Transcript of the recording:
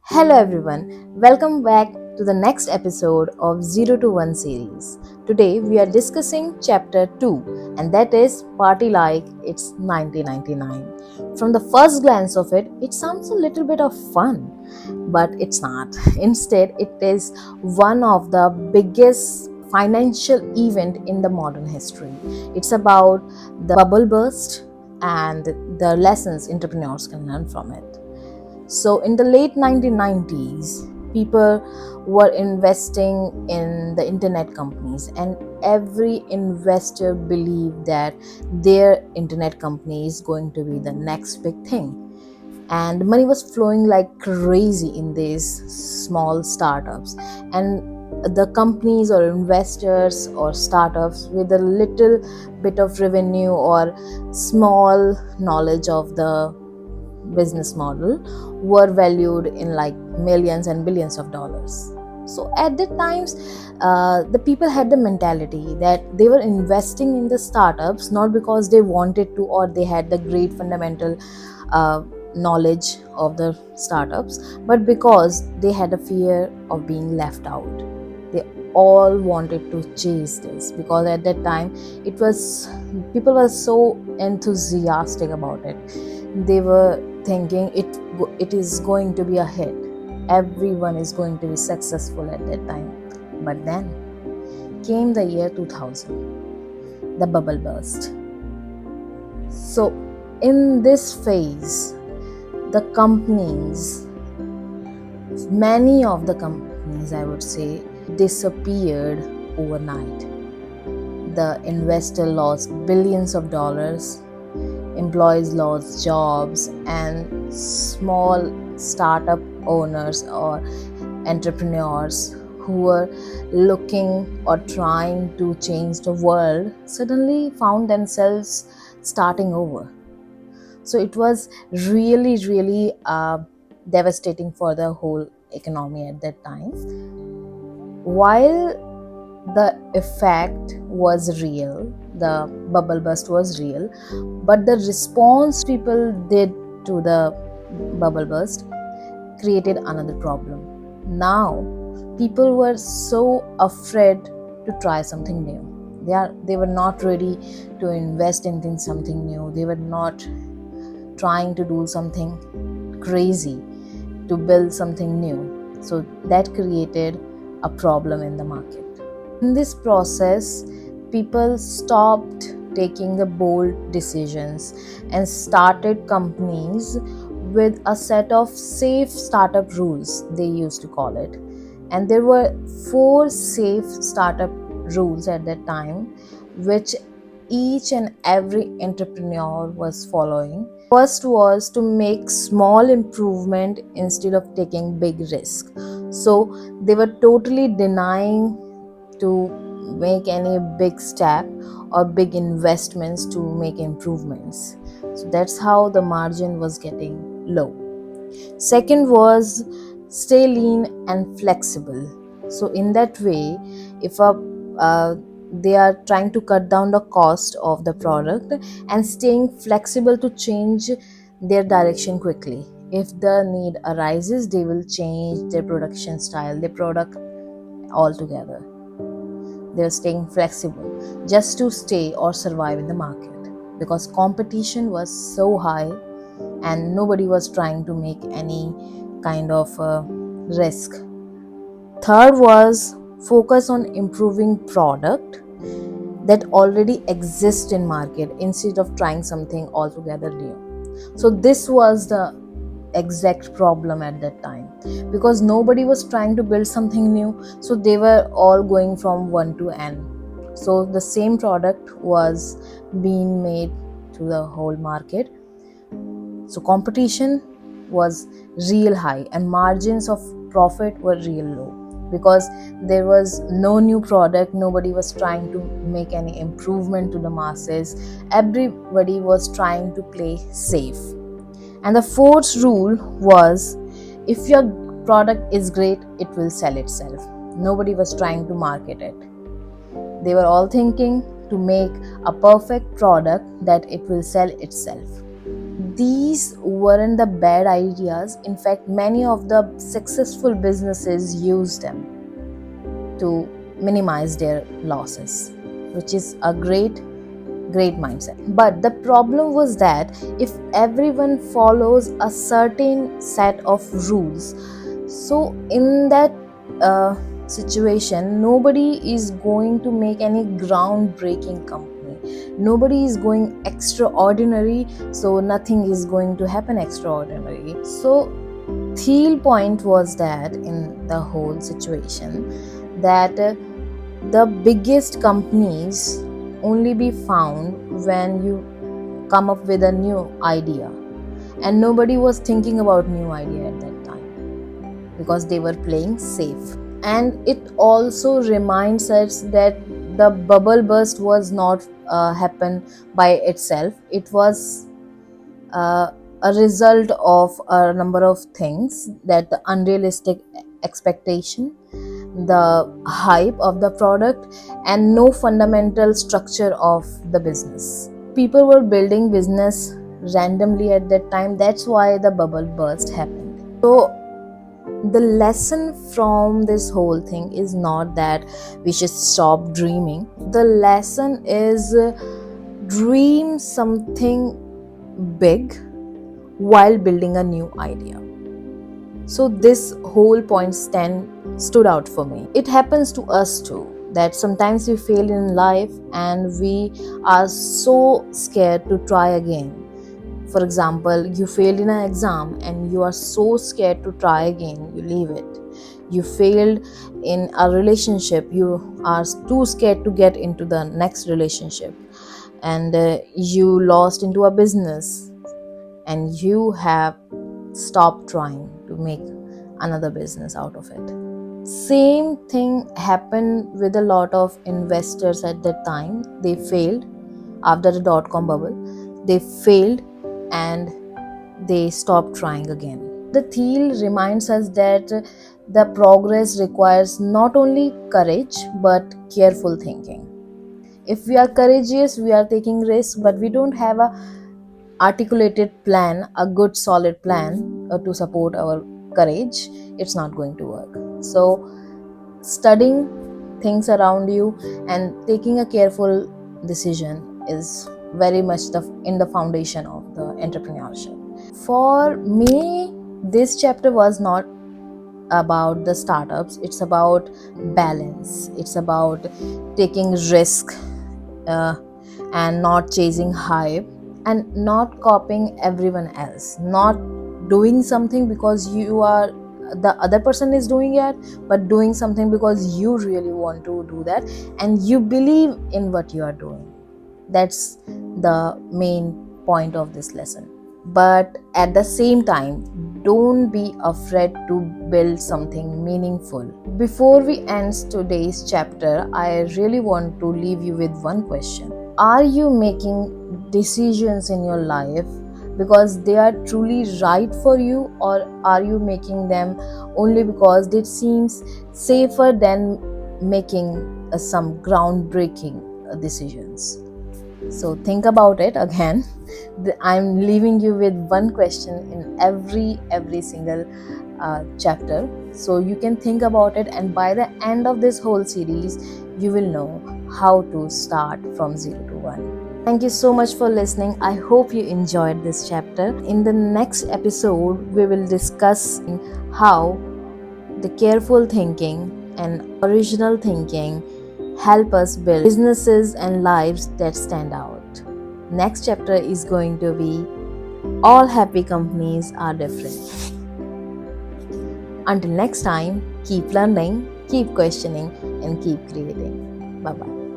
Hello everyone, welcome back to the next episode of 0 to 1 series. Today we are discussing chapter 2, and that is Party Like It's 1999. From the first glance of it, it sounds a little bit of fun, but it's not. Instead, it is one of the biggest financial event in the modern history. It's about the bubble burst and the lessons entrepreneurs can learn from it. So, in the late 1990s, people were investing in the internet companies, and every investor believed that their internet company is going to be the next big thing. And money was flowing like crazy in these small startups. And the companies or investors or startups with a little bit of revenue or small knowledge of the business model were valued in like millions and billions of dollars. So at that times, the people had the mentality that they were investing in the startups not because they wanted to or they had the great fundamental uh, knowledge of the startups, but because they had a fear of being left out. They all wanted to chase this because at that time it was people were so enthusiastic about it. They were thinking it is going to be a hit. Everyone is going to be successful at that time. But then came the year 2000, the bubble burst. So in this phase, the companies, many of the companies, I would say, disappeared overnight. The investor lost billions of dollars, employees lost jobs, and small startup owners or entrepreneurs who were looking or trying to change the world suddenly found themselves starting over. So it was really devastating for the whole economy at that time. While the effect was real, the bubble burst was real, but the response people did to the bubble burst created another problem. Now people were so afraid to try something new. They were not ready to invest in something new. They were not trying to do something crazy to build something new. So that created a problem in the market. In this process, people stopped taking the bold decisions and started companies with a set of safe startup rules, they used to call it. And there were 4 safe startup rules at that time, which each and every entrepreneur was following. First was to make small improvement instead of taking big risk. So they were totally denying to make any big step or big investments to make improvements. So that's how the margin was getting low. Second was stay lean and flexible. So in that way, if they are trying to cut down the cost of the product and staying flexible to change their direction quickly. If the need arises, they will change their production style, their product altogether. They're staying flexible just to stay or survive in the market because competition was so high and nobody was trying to make any kind of risk. Third was focus on improving product that already exists in market instead of trying something altogether new. So this was the exact problem at that time because nobody was trying to build something new, so they were all going from 1 to n. So the same product was being made to the whole market. So competition was real high and margins of profit were real low because there was no new product. Nobody was trying to make any improvement to the masses. Everybody was trying to play safe. And the fourth rule was if your product is great, it will sell itself. Nobody was trying to market it. They were all thinking to make a perfect product that it will sell itself. these weren't the bad ideas. In fact, many of the successful businesses use them to minimize their losses, which is a great mindset. But the problem was that if everyone follows a certain set of rules, so in that situation, nobody is going to make any groundbreaking company. Nobody is going extraordinary, so nothing is going to happen extraordinary. So Thiel point was that in the whole situation, that the biggest companies only be found when you come up with a new idea, and nobody was thinking about new idea at that time because they were playing safe. And it also reminds us that the bubble burst was not happen by itself. It was a result of a number of things, that the unrealistic expectation, the hype of the product, and no fundamental structure of the business. People were building business randomly at that time. That's why the bubble burst happened. So the lesson from this whole thing is not that we should stop dreaming. The lesson is dream something big while building a new idea. So this whole point stood out for me. It happens to us too, that sometimes we fail in life and we are so scared to try again. For example, you failed in an exam and you are so scared to try again, you leave it. You failed in a relationship, you are too scared to get into the next relationship, and you lost into a business and you have stopped trying to make another business out of it. Same thing happened with a lot of investors at that time. They failed after the dot-com bubble. They failed and they stopped trying again. The Thiel reminds us that the progress requires not only courage but careful thinking. If we are courageous, we are taking risks, but we don't have a articulated plan, a good solid plan to support our courage, it's not going to work. So studying things around you and taking a careful decision is very much in the foundation of the entrepreneurship. For me, this chapter was not about the startups, it's about balance. It's about taking risk and not chasing hype, and not copying everyone else, not doing something because the other person is doing it, but doing something because you really want to do that and you believe in what you are doing. That's the main point of this lesson. But at the same time, don't be afraid to build something meaningful. Before we end today's chapter, I really want to leave you with one question. Are you making decisions in your life because they are truly right for you, or are you making them only because it seems safer than making some groundbreaking decisions? So think about it again. I'm leaving you with one question in every single chapter, so you can think about it, and by the end of this whole series you will know how to start from 0 to 1. Thank you so much for listening. I hope you enjoyed this chapter. In the next episode, we will discuss how the careful thinking and original thinking help us build businesses and lives that stand out. Next chapter is going to be all happy companies are different. Until next time, keep learning, keep questioning, and keep creating. Bye bye.